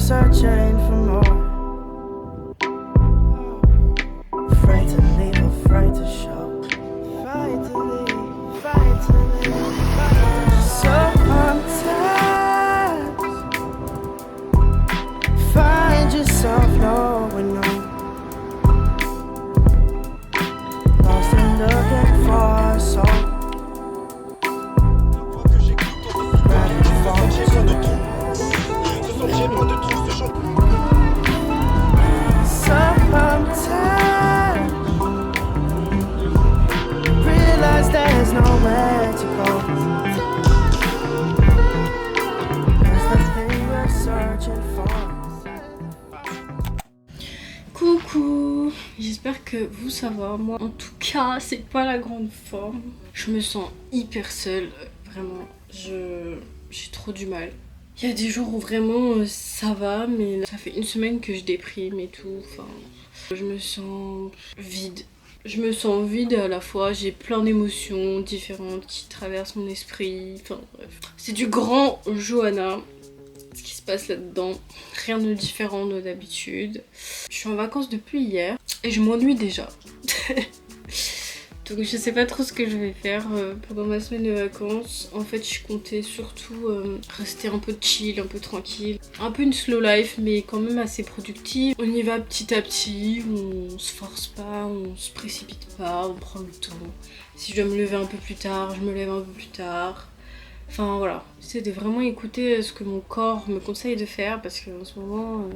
searching for more. Afraid to leave, afraid to show. Afraid to leave, afraid to leave, afraid to show. Sometimes find yourself knowing no. Lost and looking for a soul. There's nowhere to go. 'Cause the thing we're searching for. Coucou, j'espère que vous ça va. Moi en tout cas c'est pas la grande forme. Je me sens hyper seule, vraiment. J'ai trop du mal. Il y a des jours où vraiment ça va, mais là, ça fait une semaine que je déprime et tout. Enfin, je me sens vide. Je me sens vide et à la fois j'ai plein d'émotions différentes qui traversent mon esprit. Enfin bref. C'est du grand Johanna, ce qui se passe là-dedans. Rien de différent de d'habitude. Je suis en vacances depuis hier et je m'ennuie déjà. Donc je sais pas trop ce que je vais faire pendant ma semaine de vacances. En fait je comptais surtout rester un peu chill, un peu tranquille. Un peu une slow life mais quand même assez productive. On y va petit à petit, on se force pas, on se précipite pas, on prend le temps. Si je dois me lever un peu plus tard, je me lève un peu plus tard. Enfin voilà, j'essaie de vraiment écouter ce que mon corps me conseille de faire parce qu'en ce moment...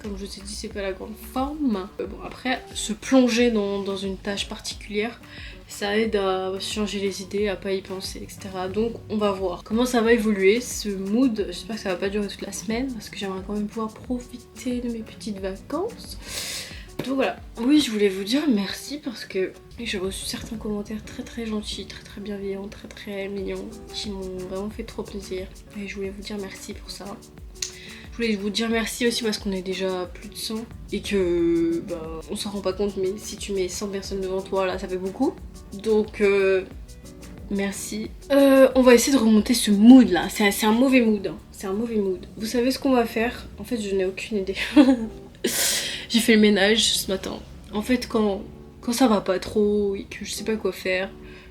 comme je t'ai dit, c'est pas la grande forme. Bon, après, se plonger dans une tâche particulière, ça aide à changer les idées, à pas y penser, etc. Donc, on va voir comment ça va évoluer, ce mood. J'espère que ça va pas durer toute la semaine, parce que j'aimerais quand même pouvoir profiter de mes petites vacances. Donc voilà. Oui, je voulais vous dire merci, parce que j'ai reçu certains commentaires très très gentils, très très bienveillants, très très mignons, qui m'ont vraiment fait trop plaisir. Et je voulais vous dire merci pour ça. Je voulais vous dire merci aussi parce qu'on est déjà plus de 100 et que bah, on s'en rend pas compte, mais si tu mets 100 personnes devant toi là ça fait beaucoup. Donc merci. On va essayer de remonter ce mood là. C'est un mauvais mood. Hein. C'est un mauvais mood. Vous savez ce qu'on va faire? En fait je n'ai aucune idée. J'ai fait le ménage ce matin. En fait quand ça va pas trop et que je sais pas quoi faire,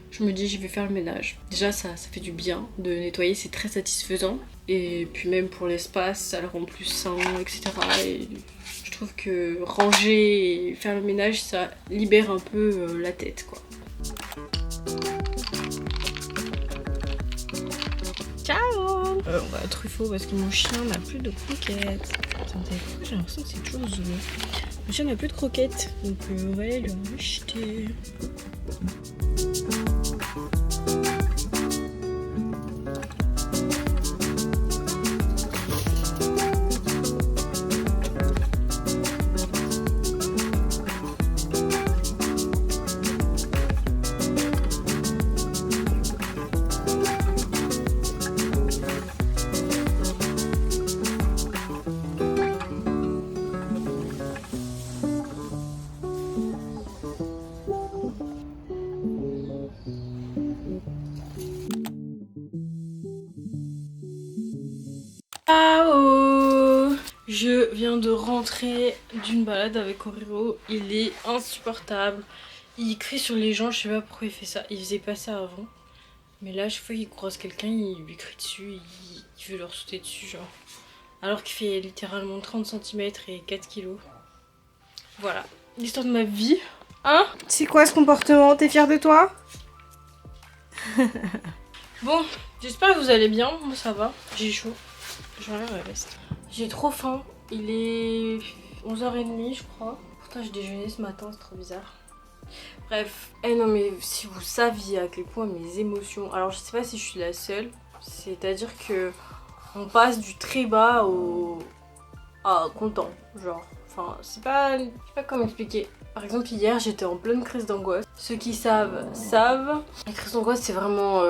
je me dis je vais faire le ménage. Déjà ça fait du bien de nettoyer, c'est très satisfaisant. Et puis même pour l'espace, ça le rend plus sain, etc. Et je trouve que ranger et faire le ménage, ça libère un peu la tête, quoi. Ciao. On va à Truffaut parce que mon chien n'a plus de croquettes. Attendez, pourquoi j'ai l'impression que c'est toujours Zoé. Mon chien n'a plus de croquettes, donc on va aller le acheter. Ciao! Je viens de rentrer d'une balade avec Oreo. Il est insupportable. Il crie sur les gens, je sais pas pourquoi il fait ça. Il faisait pas ça avant. Mais là, chaque fois qu'il croise quelqu'un, il lui crie dessus. Il veut leur sauter dessus, genre. Alors qu'il fait littéralement 30 cm et 4 kilos. Voilà. L'histoire de ma vie. Hein? C'est quoi ce comportement? T'es fière de toi? Bon, j'espère que vous allez bien. Moi, ça va. J'ai chaud. J'enlève la veste. J'ai trop faim. Il est 11h30 je crois. Pourtant j'ai déjeuné ce matin, c'est trop bizarre. Bref. Non mais si vous saviez à quel point mes émotions... Alors je sais pas si je suis la seule. C'est-à-dire que on passe du très bas au... à content. Genre. Enfin, je sais pas comment expliquer. Par exemple hier j'étais en pleine crise d'angoisse. Ceux qui savent, savent. La crise d'angoisse c'est vraiment...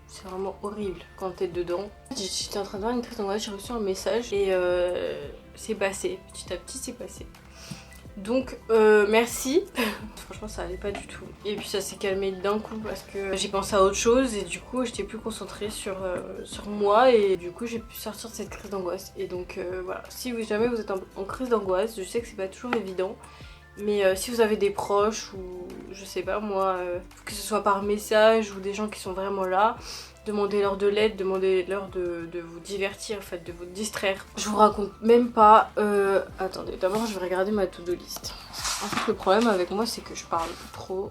c'est vraiment horrible quand t'es dedans. J'étais en train de voir une crise d'angoisse, j'ai reçu un message et c'est passé. Petit à petit c'est passé. Donc merci. Franchement ça allait pas du tout. Et puis ça s'est calmé d'un coup parce que j'ai pensé à autre chose et du coup j'étais plus concentrée sur moi et du coup j'ai pu sortir de cette crise d'angoisse. Et donc voilà, si jamais vous êtes en crise d'angoisse, je sais que c'est pas toujours évident. Mais si vous avez des proches ou je sais pas moi, que ce soit par message ou des gens qui sont vraiment là, demandez-leur de l'aide, demandez-leur de vous divertir, en fait, de vous distraire. Je vous raconte même pas... Attendez, d'abord je vais regarder ma to-do list. En fait le problème avec moi c'est que je parle trop.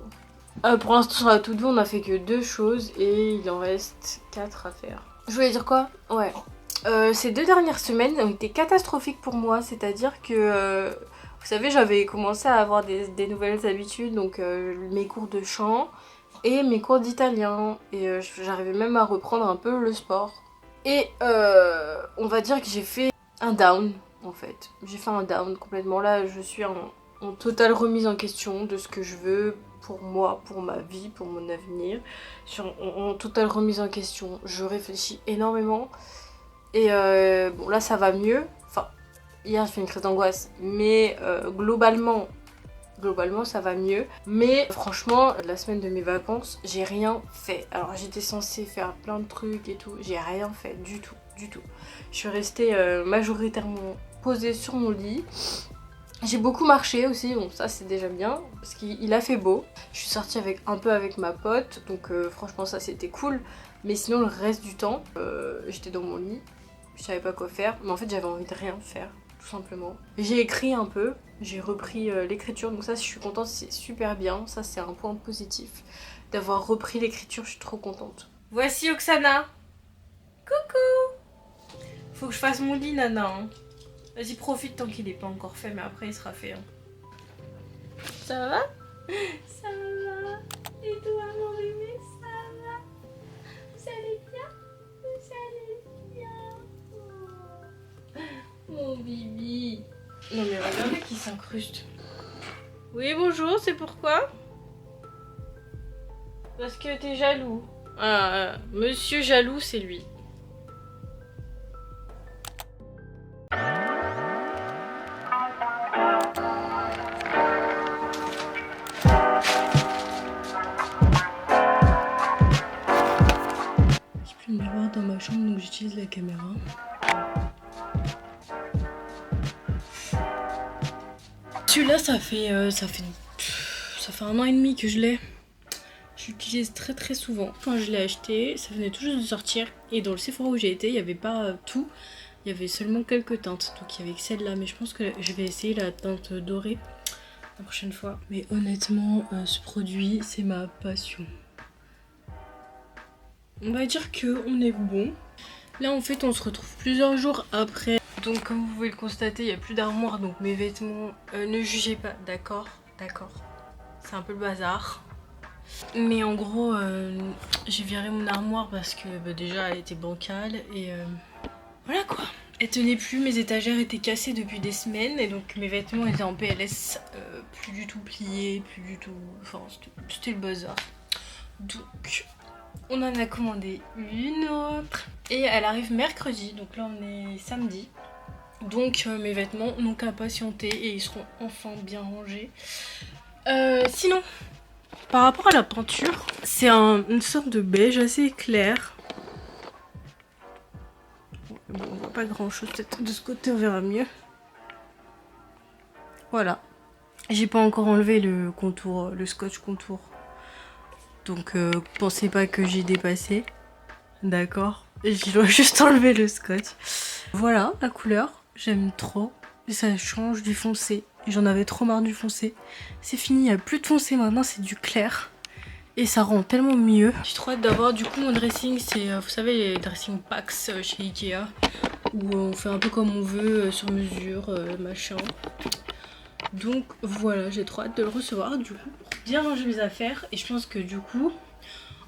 Pour l'instant sur la to-do on a fait que 2 choses et il en reste 4 à faire. Je voulais dire quoi? Ouais. Ces 2 dernières semaines ont été catastrophiques pour moi, c'est-à-dire que... vous savez, j'avais commencé à avoir des nouvelles habitudes, donc mes cours de chant et mes cours d'italien. Et j'arrivais même à reprendre un peu le sport. Et on va dire que j'ai fait un down, en fait. J'ai fait un down complètement. Là, je suis en totale remise en question de ce que je veux pour moi, pour ma vie, pour mon avenir. Je suis en totale remise en question. Je réfléchis énormément. Et bon, là, ça va mieux. Enfin, hier, j'ai fait une crise d'angoisse. Mais globalement, ça va mieux. Mais franchement, la semaine de mes vacances, j'ai rien fait. Alors, j'étais censée faire plein de trucs et tout. J'ai rien fait du tout, du tout. Je suis restée majoritairement posée sur mon lit. J'ai beaucoup marché aussi, donc ça c'est déjà bien, parce qu'il a fait beau. Je suis sortie un peu avec ma pote, donc franchement ça c'était cool. Mais sinon le reste du temps, j'étais dans mon lit, je savais pas quoi faire, mais en fait j'avais envie de rien faire, tout simplement. J'ai écrit un peu, j'ai repris l'écriture, donc ça je suis contente, c'est super bien, ça c'est un point positif. D'avoir repris l'écriture, je suis trop contente. Voici Oksana. Coucou. Faut que je fasse mon lit, Nana. Hein. Vas-y, profite tant qu'il n'est pas encore fait, mais après il sera fait. Hein. Ça va? Ça va. Et toi, mon bébé, ça va? Vous allez bien? Vous allez bien? Oh. Mon bibi. Non mais regardez qui s'incruste. Oui, bonjour, c'est pourquoi? Parce que t'es jaloux. Ah, monsieur jaloux, c'est lui. J'ai plus de miroir dans ma chambre donc j'utilise la caméra. Celui-là ça fait 1 an et demi que je l'ai. Je l'utilise très très souvent. Quand je l'ai acheté, ça venait tout juste de sortir et dans le Sephora où j'ai été, il n'y avait pas tout. Il y avait seulement quelques teintes, donc il y avait que celle-là, mais je pense que je vais essayer la teinte dorée la prochaine fois. Mais honnêtement, ce produit, c'est ma passion. On va dire qu'on est bon. Là, en fait, on se retrouve plusieurs jours après. Donc, comme vous pouvez le constater, il n'y a plus d'armoire, donc mes vêtements, ne jugez pas, d'accord? D'accord. C'est un peu le bazar. Mais en gros, j'ai viré mon armoire parce que déjà, elle était bancale et... voilà quoi. Elle tenait plus, mes étagères étaient cassées depuis des semaines et donc mes vêtements étaient en PLS, plus du tout pliés, plus du tout... Enfin, c'était le bazar. Donc, on en a commandé une autre et elle arrive mercredi, donc là on est samedi. Donc mes vêtements n'ont qu'à patienter et ils seront enfin bien rangés. Sinon, par rapport à la peinture, c'est une sorte de beige assez clair. Bon, on voit pas grand chose, peut-être de ce côté on verra mieux. Voilà. J'ai pas encore enlevé le contour, le scotch contour. Donc pensez pas que j'ai dépassé. D'accord. Je dois juste enlever le scotch. Voilà la couleur, j'aime trop. Ça change du foncé. J'en avais trop marre du foncé. C'est fini, il n'y a plus de foncé maintenant, c'est du clair. Et ça rend tellement mieux. J'ai trop hâte d'avoir du coup mon dressing, c'est vous savez les dressing packs chez Ikea. Où on fait un peu comme on veut, sur mesure, machin. Donc voilà, j'ai trop hâte de le recevoir du coup pour bien ranger mes affaires. Et je pense que du coup,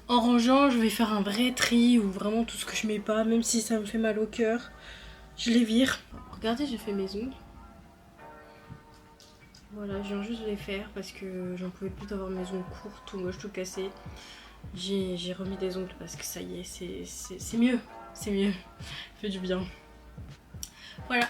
en rangeant, je vais faire un vrai tri où vraiment tout ce que je mets pas, même si ça me fait mal au cœur, je les vire. Regardez, j'ai fait mes ongles. Voilà, je viens juste de les faire parce que j'en pouvais plus d'avoir mes ongles courts, tout moche, tout cassé. J'ai remis des ongles parce que ça y est, c'est mieux. C'est mieux. Ça fait du bien. Voilà.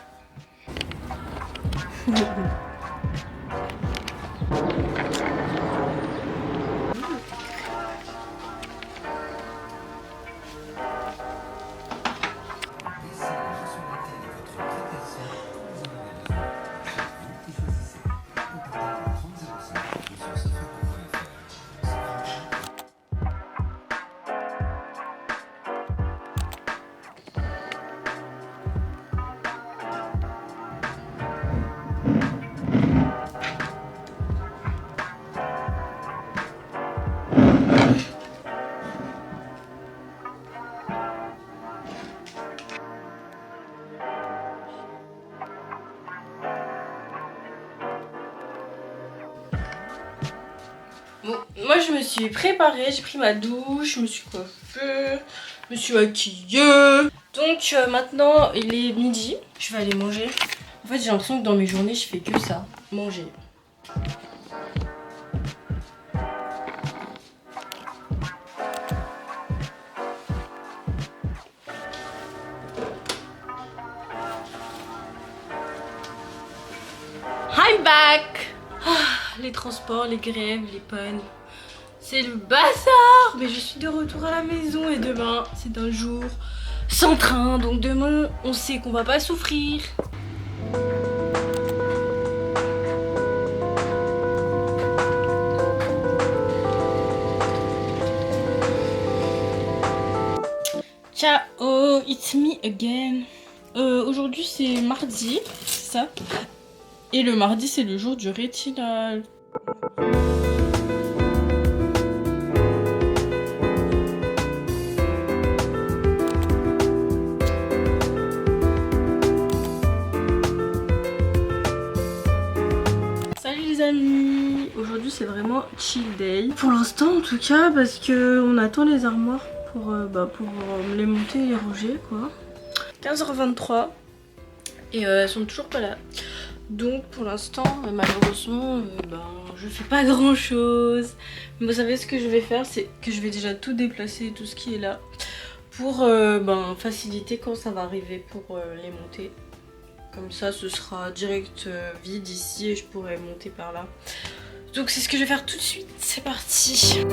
Bon, moi je me suis préparée, j'ai pris ma douche, je me suis coiffée, je me suis maquillée. Donc maintenant il est midi, je vais aller manger. En fait j'ai l'impression que dans mes journées je fais que ça, manger. I'm back. Les transports, les grèves, les pannes, c'est le bazar. Mais je suis de retour à la maison et demain c'est un jour sans train. Donc demain on sait qu'on va pas souffrir. Ciao, it's me again. Aujourd'hui c'est mardi, c'est ça. Et le mardi c'est le jour du rétinal. Salut les amis. Aujourd'hui c'est vraiment chill day. Pour l'instant en tout cas parce que on attend les armoires pour les monter et les ranger quoi. 15h23 et elles sont toujours pas là. Donc pour l'instant malheureusement je fais pas grand chose. Mais vous savez ce que je vais faire, c'est que je vais déjà tout déplacer, tout ce qui est là, pour faciliter quand ça va arriver pour les monter. Comme ça ce sera direct vide ici et je pourrai monter par là. Donc c'est ce que je vais faire tout de suite, c'est parti.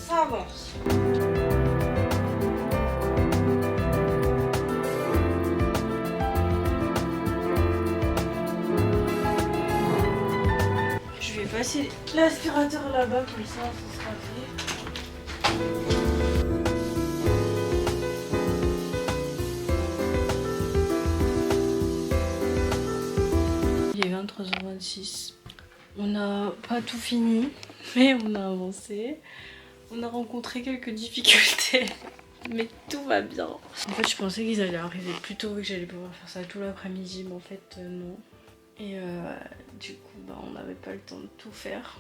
Ça avance. Je vais passer l'aspirateur là-bas comme ça, ça sera fait. Il est 23h26. On n'a pas tout fini, mais on a avancé. On a rencontré quelques difficultés, mais tout va bien. En fait, je pensais qu'ils allaient arriver plus tôt, que j'allais pouvoir faire ça tout l'après-midi, mais en fait, non. Et du coup, on n'avait pas le temps de tout faire.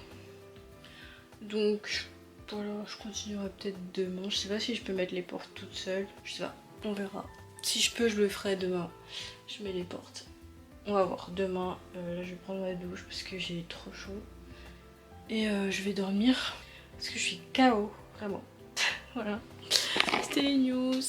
Donc, voilà, je continuerai peut-être demain. Je sais pas si je peux mettre les portes toutes seules. Je sais pas, on verra. Si je peux, je le ferai demain. Je mets les portes. On va voir. Demain, là, je vais prendre ma douche parce que j'ai trop chaud. Et je vais dormir. Parce que je suis KO, vraiment. Voilà. C'était les news.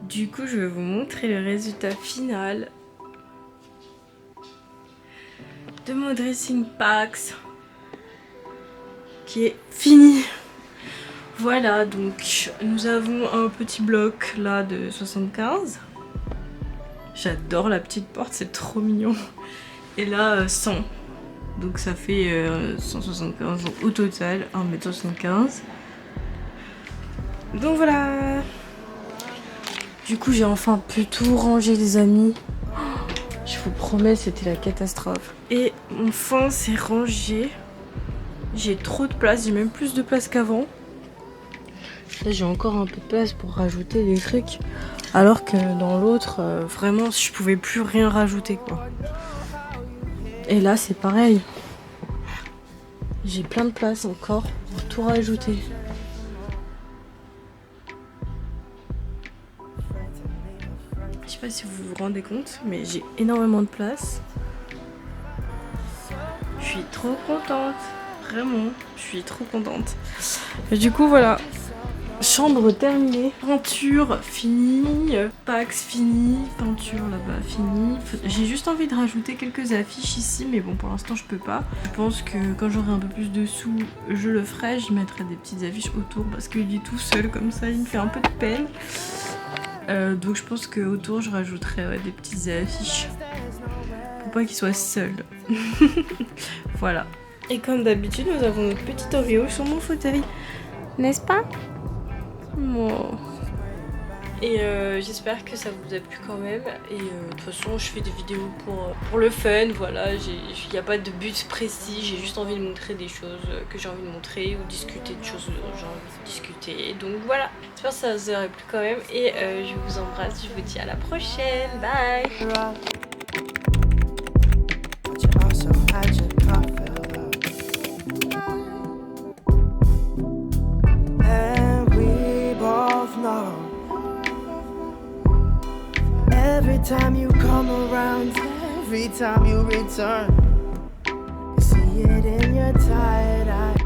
Du coup, je vais vous montrer le résultat final de mon dressing packs qui est fini. Voilà, donc nous avons un petit bloc là de 75. J'adore la petite porte, c'est trop mignon. Et là 100. Donc ça fait 175 au total, 1m75. Donc voilà. Du coup j'ai enfin pu tout ranger les amis. Je vous promets c'était la catastrophe. Et enfin c'est rangé. J'ai trop de place, j'ai même plus de place qu'avant. Là j'ai encore un peu de place pour rajouter des trucs. Alors que dans l'autre, vraiment je pouvais plus rien rajouter quoi. Et là c'est pareil. J'ai plein de place encore pour tout rajouter. Je sais pas si vous vous rendez compte, mais j'ai énormément de place. Je suis trop contente, vraiment, je suis trop contente. Et du coup voilà, Chambre terminée, peinture finie, Pax fini, peinture là-bas finie. J'ai juste envie de rajouter quelques affiches ici, mais bon pour l'instant je peux pas. Je pense que quand j'aurai un peu plus de sous, je le ferai. Je mettrai des petites affiches autour parce qu'il est tout seul comme ça, il me fait un peu de peine. Donc je pense qu'autour je rajouterai des petites affiches pour pas qu'il soit seul. Voilà. Et comme d'habitude, nous avons notre petit Oreo sur mon fauteuil, n'est-ce pas? Oh. Et j'espère que ça vous a plu quand même. Et de toute façon, je fais des vidéos pour le fun. Voilà, il n'y a pas de but précis. J'ai juste envie de montrer des choses que j'ai envie de montrer ou discuter de choses dont j'ai envie de discuter. Donc voilà, j'espère que ça vous aura plu quand même. Et je vous embrasse. Je vous dis à la prochaine. Bye. But you also had your coffee. And we both know every time you come around, every time you return, you see it in your tired eyes.